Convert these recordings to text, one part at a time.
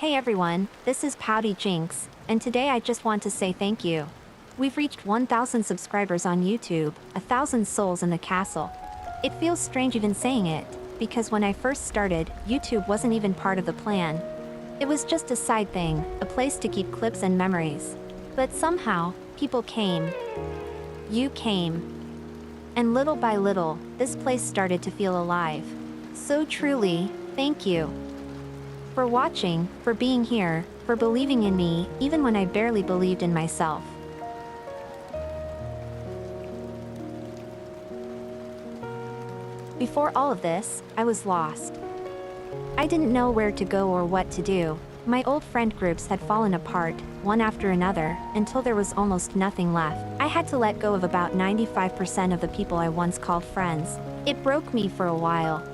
Hey everyone, this is PoutyJinx, and today I just want to say thank you. We've reached 1,000 subscribers on YouTube, 1,000 souls in the castle. It feels strange even saying it, because when I first started, YouTube wasn't even part of the plan. It was just a side thing, a place to keep clips and memories. But somehow, people came. You came. And little by little, this place started to feel alive. So truly, thank you. For watching, for being here, for believing in me, even when I barely believed in myself. Before all of this, I was lost. I didn't know where to go or what to do. My old friend groups had fallen apart, one after another, until there was almost nothing left. I had to let go of about 95% of the people I once called friends. It broke me for a while.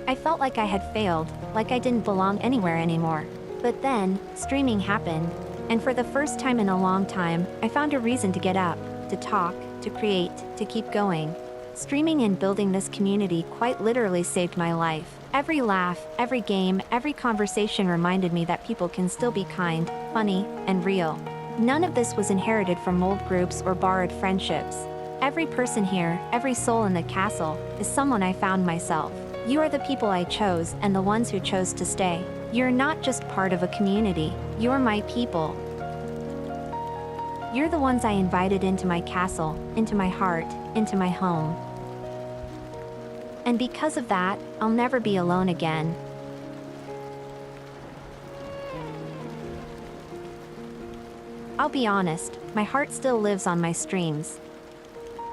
I felt like I had failed, like I didn't belong anywhere anymore. But then, streaming happened, and for the first time in a long time, I found a reason to get up, to talk, to create, to keep going. Streaming and building this community quite literally saved my life. Every laugh, every game, every conversation reminded me that people can still be kind, funny, and real. None of this was inherited from old groups or borrowed friendships. Every person here, every soul in the castle, is someone I found myself. You are the people I chose and the ones who chose to stay. You're not just part of a community, you're my people. You're the ones I invited into my castle, into my heart, into my home. And because of that, I'll never be alone again. I'll be honest, my heart still lives on my streams.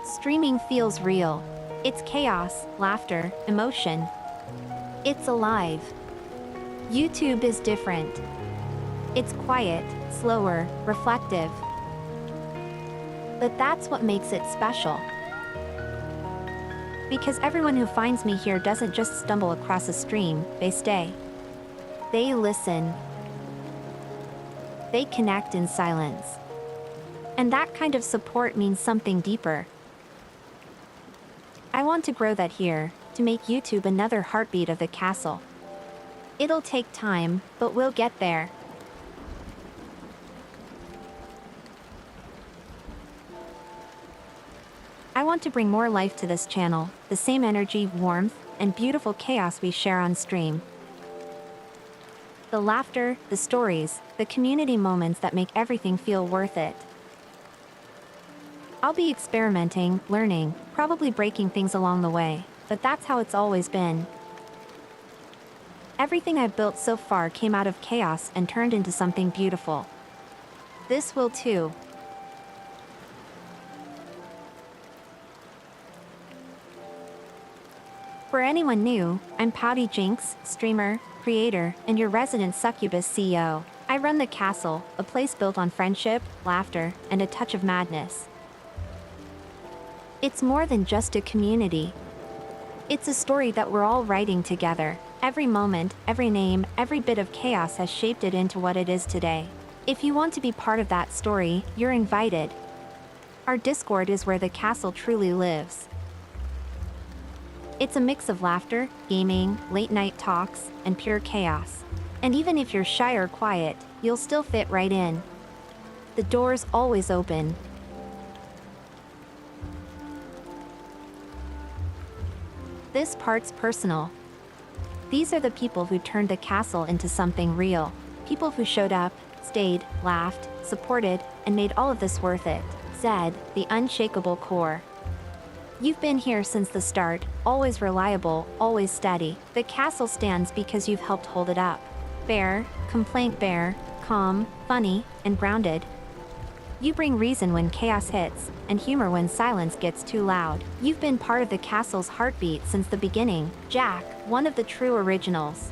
Streaming feels real. It's chaos, laughter, emotion. It's alive. YouTube is different. It's quiet, slower, reflective. But that's what makes it special. Because everyone who finds me here doesn't just stumble across a stream, they stay. They listen. They connect in silence. And that kind of support means something deeper. I want to grow that here, to make YouTube another heartbeat of the castle. It'll take time, but we'll get there. I want to bring more life to this channel, the same energy, warmth, and beautiful chaos we share on stream. The laughter, the stories, the community moments that make everything feel worth it. I'll be experimenting, learning, probably breaking things along the way, but that's how it's always been. Everything I've built so far came out of chaos and turned into something beautiful. This will too. For anyone new, I'm PoutyJinx, streamer, creator, and your resident succubus CEO. I run the castle, a place built on friendship, laughter, and a touch of madness. It's more than just a community. It's a story that we're all writing together. Every moment, every name, every bit of chaos has shaped it into what it is today. If you want to be part of that story, you're invited. Our Discord is where the castle truly lives. It's a mix of laughter, gaming, late-night talks, and pure chaos. And even if you're shy or quiet, you'll still fit right in. The door's always open. This part's personal. These are the people who turned the castle into something real. People who showed up, stayed, laughed, supported, and made all of this worth it. Zed, the unshakable core. You've been here since the start, always reliable, always steady. The castle stands because you've helped hold it up. Bear, complaint bear, calm, funny, and grounded. You bring reason when chaos hits, and humor when silence gets too loud. You've been part of the castle's heartbeat since the beginning. Jack, one of the true originals.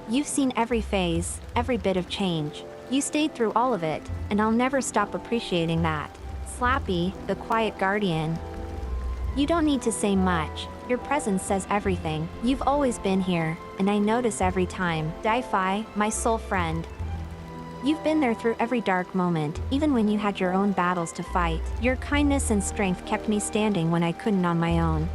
You've seen every phase, every bit of change. You stayed through all of it, and I'll never stop appreciating that. Slappy, the quiet guardian. You don't need to say much. Your presence says everything. You've always been here, and I notice every time. Di-Fi, my soul friend. You've been there through every dark moment, even when you had your own battles to fight. Your kindness and strength kept me standing when I couldn't on my own.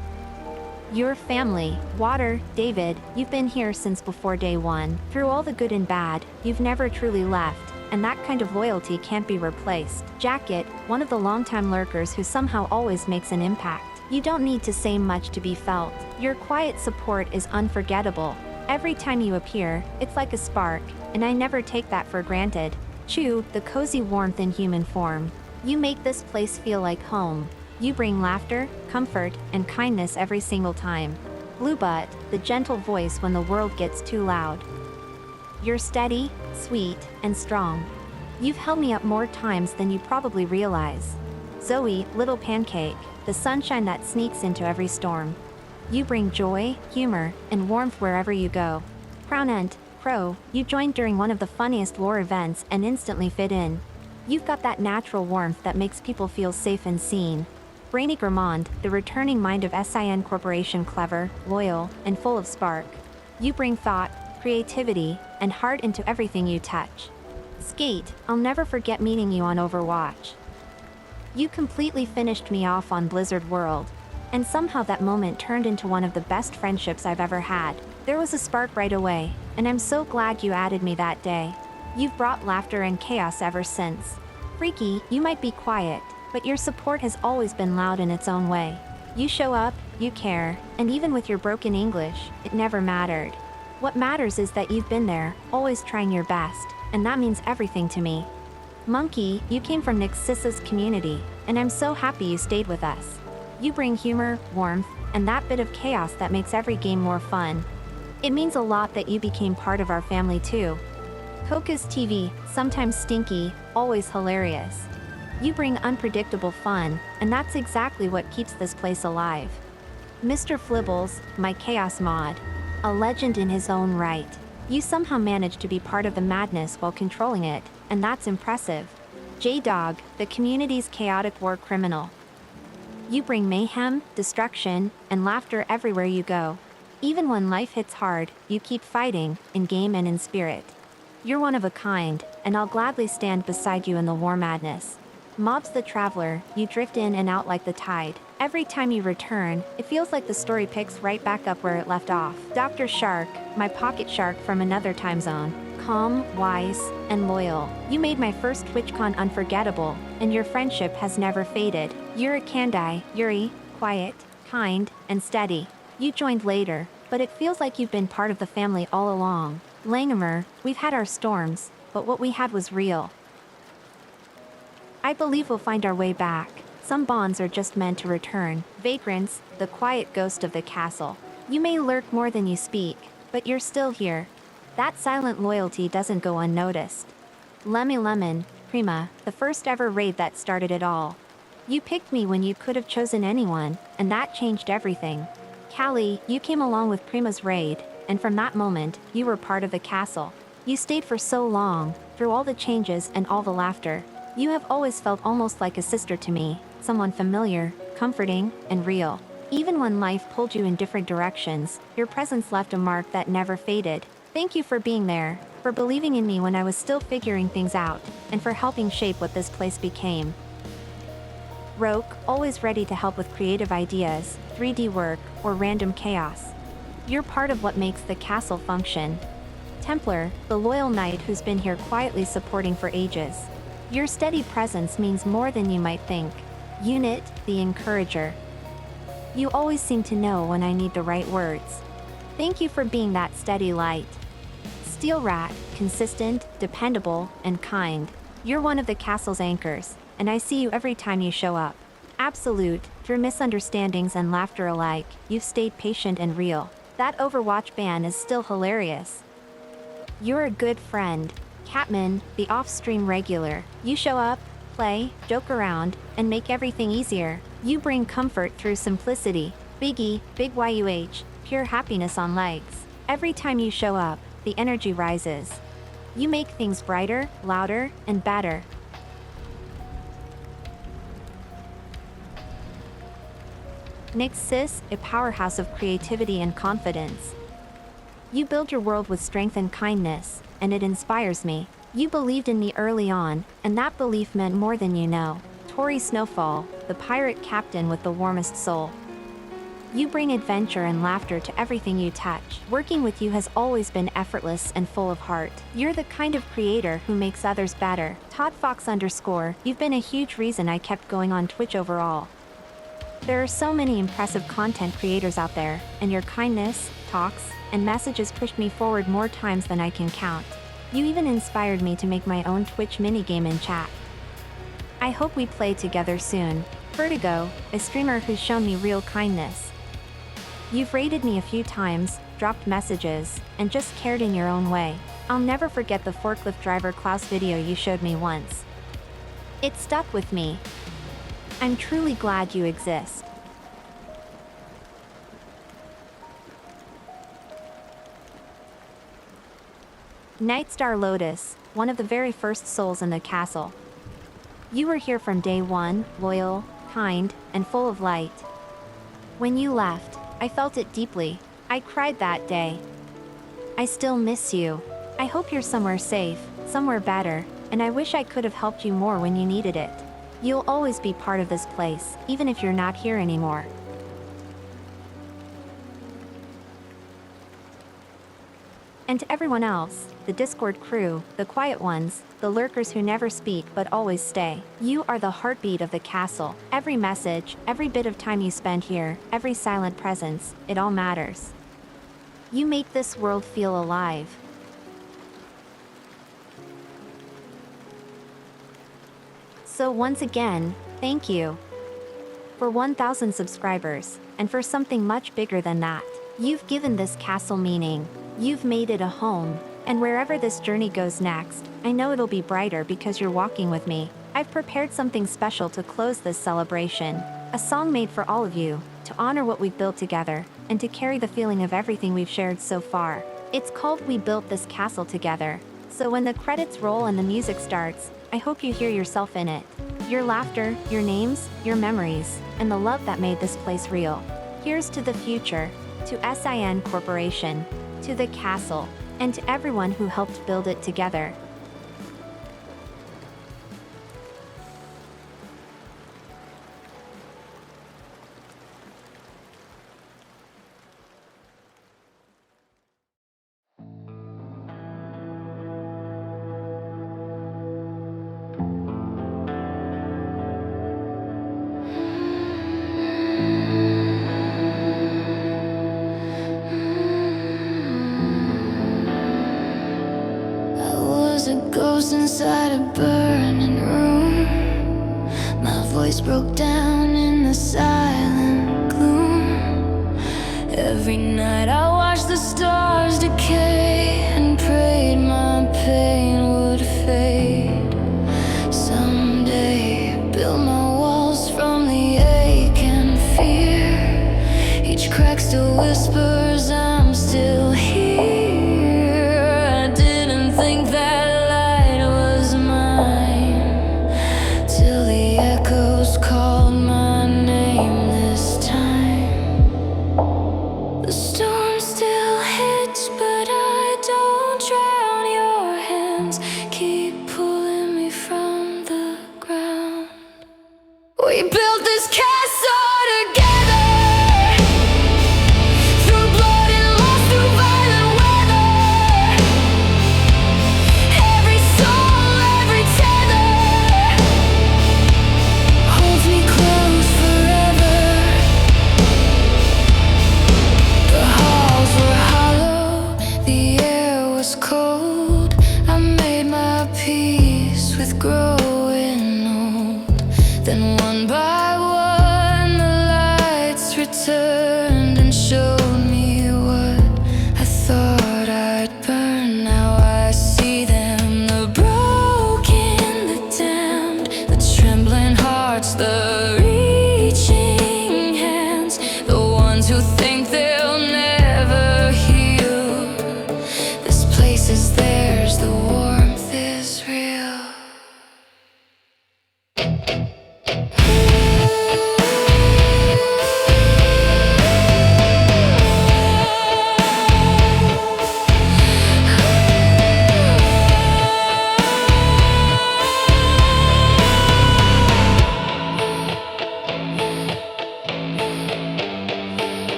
Your family, Water, David, you've been here since before day one. Through all the good and bad, you've never truly left, and that kind of loyalty can't be replaced. Jacket, one of the longtime lurkers who somehow always makes an impact. You don't need to say much to be felt. Your quiet support is unforgettable. Every time you appear, it's like a spark, and I never take that for granted. Chew, the cozy warmth in human form. You make this place feel like home. You bring laughter, comfort, and kindness every single time. Bluebutt, the gentle voice when the world gets too loud. You're steady, sweet, and strong. You've held me up more times than you probably realize. Zoe, little pancake, the sunshine that sneaks into every storm. You bring joy, humor, and warmth wherever you go. Crownant, Crow, you joined during one of the funniest lore events and instantly fit in. You've got that natural warmth that makes people feel safe and seen. Brainy Gramond, the returning mind of SIN Corporation, clever, loyal, and full of spark. You bring thought, creativity, and heart into everything you touch. Skate, I'll never forget meeting you on Overwatch. You completely finished me off on Blizzard World, and somehow that moment turned into one of the best friendships I've ever had. There was a spark right away, and I'm so glad you added me that day. You've brought laughter and chaos ever since. Freaky, you might be quiet, but your support has always been loud in its own way. You show up, you care, and even with your broken English, it never mattered. What matters is that you've been there, always trying your best, and that means everything to me. Monkey, you came from Nixissa's community, and I'm so happy you stayed with us. You bring humor, warmth, and that bit of chaos that makes every game more fun. It means a lot that you became part of our family too. Coca's TV, sometimes stinky, always hilarious. You bring unpredictable fun, and that's exactly what keeps this place alive. Mr. Flibbles, my chaos mod. A legend in his own right. You somehow manage to be part of the madness while controlling it, and that's impressive. J-Dog, the community's chaotic war criminal. You bring mayhem, destruction, and laughter everywhere you go. Even when life hits hard, you keep fighting, in game and in spirit. You're one of a kind, and I'll gladly stand beside you in the war madness. Mobs the Traveler, you drift in and out like the tide. Every time you return, it feels like the story picks right back up where it left off. Dr. Shark, my pocket shark from another time zone. Calm, wise, and loyal. You made my first TwitchCon unforgettable, and your friendship has never faded. You're a Kandai, Yuri, quiet, kind, and steady. You joined later, but it feels like you've been part of the family all along. Langamer, we've had our storms, but what we had was real. I believe we'll find our way back. Some bonds are just meant to return. Vagrants, the quiet ghost of the castle. You may lurk more than you speak, but you're still here. That silent loyalty doesn't go unnoticed. Lemmy Lemon, Prima, the first ever raid that started it all. You picked me when you could have chosen anyone, and that changed everything. Callie, you came along with Prima's raid, and from that moment, you were part of the castle. You stayed for so long, through all the changes and all the laughter. You have always felt almost like a sister to me, someone familiar, comforting, and real. Even when life pulled you in different directions, your presence left a mark that never faded. Thank you for being there, for believing in me when I was still figuring things out, and for helping shape what this place became. Roke, always ready to help with creative ideas, 3D work, or random chaos. You're part of what makes the castle function. Templar, the loyal knight who's been here quietly supporting for ages. Your steady presence means more than you might think. Unit, the encourager. You always seem to know when I need the right words. Thank you for being that steady light. Steel Rat, consistent, dependable, and kind. You're one of the castle's anchors, and I see you every time you show up. Absolute, through misunderstandings and laughter alike, you've stayed patient and real. That Overwatch ban is still hilarious. You're a good friend. Catman, the off-stream regular. You show up, play, joke around, and make everything easier. You bring comfort through simplicity. Biggie, Big YUH, pure happiness on legs. Every time you show up, the energy rises. You make things brighter, louder, and better. Nixis, a powerhouse of creativity and confidence. You build your world with strength and kindness, and it inspires me. You believed in me early on, and that belief meant more than you know. Tori Snowfall, the pirate captain with the warmest soul. You bring adventure and laughter to everything you touch. Working with you has always been effortless and full of heart. You're the kind of creator who makes others better. ToddFox_, you've been a huge reason I kept going on Twitch overall. There are so many impressive content creators out there, and your kindness, talks, and messages pushed me forward more times than I can count. You even inspired me to make my own Twitch minigame in chat. I hope we play together soon. Vertigo, a streamer who's shown me real kindness. You've rated me a few times, dropped messages, and just cared in your own way. I'll never forget the forklift driver Klaus video you showed me once. It stuck with me. I'm truly glad you exist. Nightstar Lotus, one of the very first souls in the castle. You were here from day one, loyal, kind, and full of light. When you left, I felt it deeply. I cried that day. I still miss you. I hope you're somewhere safe, somewhere better, and I wish I could have helped you more when you needed it. You'll always be part of this place, even if you're not here anymore. And to everyone else, the Discord crew, the quiet ones, the lurkers who never speak but always stay. You are the heartbeat of the castle. Every message, every bit of time you spend here, every silent presence, it all matters. You make this world feel alive. So once again, thank you. For 1,000 subscribers, and for something much bigger than that. You've given this castle meaning. You've made it a home, and wherever this journey goes next, I know it'll be brighter because you're walking with me. I've prepared something special to close this celebration, a song made for all of you, to honor what we've built together, and to carry the feeling of everything we've shared so far. It's called We Built This Castle Together, so when the credits roll and the music starts, I hope you hear yourself in it. Your laughter, your names, your memories, and the love that made this place real. Here's to the future, to SIN Corporation, to the castle, and to everyone who helped build it together. A ghost inside a burning room. My voice broke down in the silent gloom. Every night I watched the stars decay and prayed my pain would fade. Someday build my walls from the ache and fear. Each crack still whispers I'm still here. I didn't think that called my name this time. The storm still hits, but I don't drown. Your hands keep pulling me from the ground. We built this castle together, through blood and loss, through violent weather. Every soul, every tether holds me close forever. The halls were hollow, the air was cold. I made my peace with growing old. Then one by one the lights returned and showed me what I thought I'd burn. Now I see them, the broken, the damned, the trembling hearts, the reaching hands, the ones who think they'll never heal. This place is theirs, the warmth is real.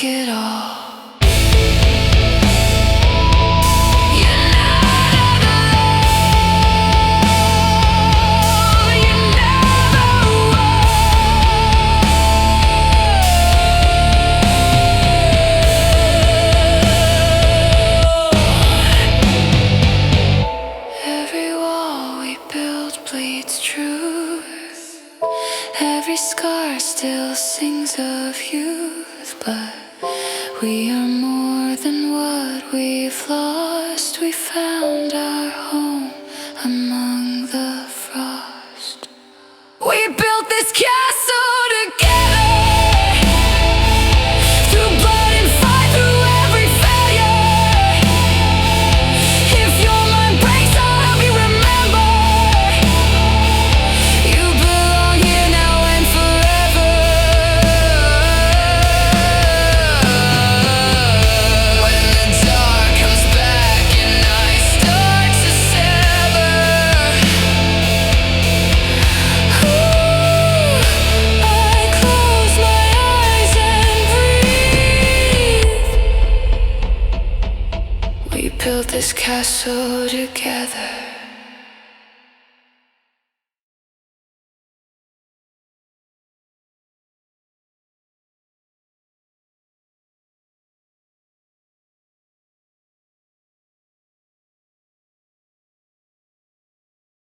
risk it all. Bleeds truth. Every scar still sings of youth, but we are more than what we've lost. We found our home among the frost. We built this castle together. Through blood and fight, through every failure. If your mind breaks, I'll help you remember. You belong here now and forever. When the dark comes back and I start to sever, I close my eyes and breathe. We built this castle together.